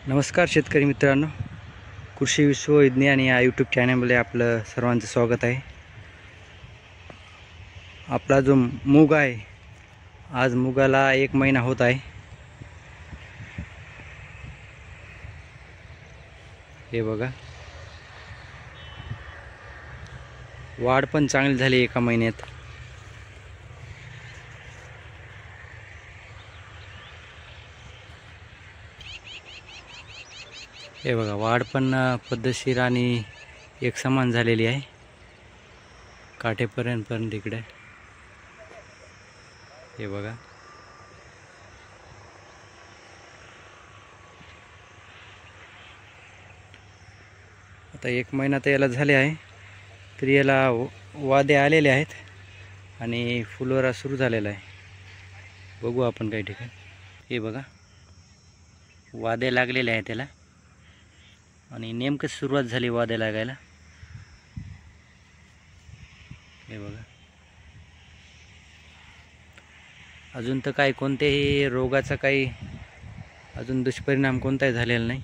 नमस्कार शेतकरी मित्रांनो, कृषी विश्वविज्ञान या यूट्यूब चॅनलमध्ये आपलं सर्वांचं स्वागत आहे। आपला जो मूग आहे, आज मुगाला 1 महिना होत आहे। हे बघा, वाढ पण चांगली झाली 1 महिन्यात। हे बघा, वाढ पण पद्धतशीर आणि एक समान झालेली आहे काठेपर्यंत इकडे। हे बघा, आता 1 महिना तर याला झाले आहे, तरी याला वादे आलेले आहेत आणि फुलोरा सुरू झालेला आहे। बघू आपण काही ठिकाणी। हे बघा, वादे लागलेले आहेत त्याला आणि नेमकं सुरुवात झाली वादे लागायला। हे बघा, अजून तर काही कोणत्याही रोगाचा काही अजून दुष्परिणाम कोणताही झालेला नाही।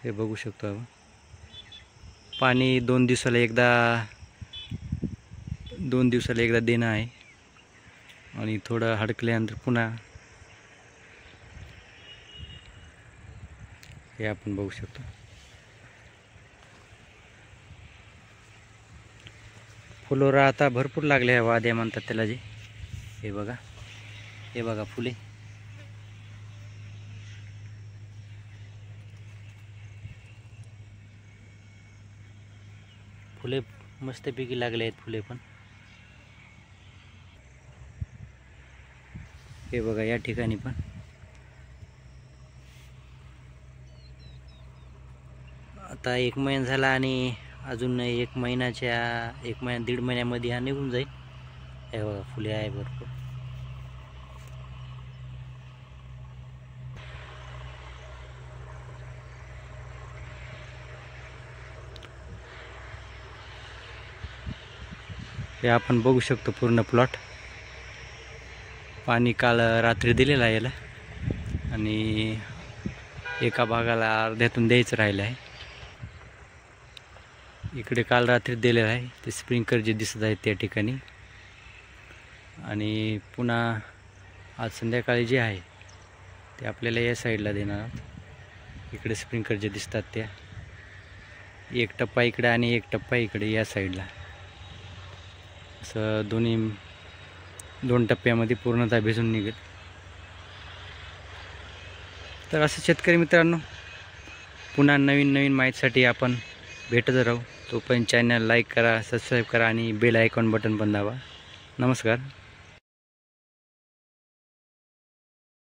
हे बघू शकतो आपण, पाणी 2 दिवसाला एकदा देणं आहे आणि थोडं हडकल्यानंतर पुन्हा हे आपण बघू शकतो। फुलोरा आता भरपूर लागले आहे, वाद्या म्हणतात त्याला जे। हे बघा, हे बघा फुले। फुले मस्तपैकी लागले आहेत फुले पण। हे बघा, या ठिकाणी पण आता 1 महिना झाला आणि अजून 1 महिना दीड महिन्यामध्ये हा निघून जाईल। हे बघा, फुले आहे भरपूर। हे आपण बघू शकतो पूर्ण प्लॉट। पाणी काल रात्री दिलेलं आहे याला आणि एका भागाला अर्ध्यातून द्यायचं राहिलं आहे। इकडे काल रात्री दिलेलं आहे, ते स्प्रिंकलर जे दिसत आहेत त्या ठिकाणी। आणि पुन्हा आज संध्याकाळी जे आहे ते आपल्याला या साईडला देणार आहोत। इकडे स्प्रिंकलर जे दिसतात त्या, एक टप्पा इकडे आणि एक टप्पा इकडे या साईडला, असं 2 टप्प्यामध्ये पूर्णतः भिजून निघेल। तर असं शेतकरी मित्रांनो, पुन्हा नवीन माहितीसाठी आपण भेटत राहू। तोपर्यंत चॅनल लाईक करा, सबस्क्राईब करा आणि बेल आयकॉन बटन पण दाबा। नमस्कार।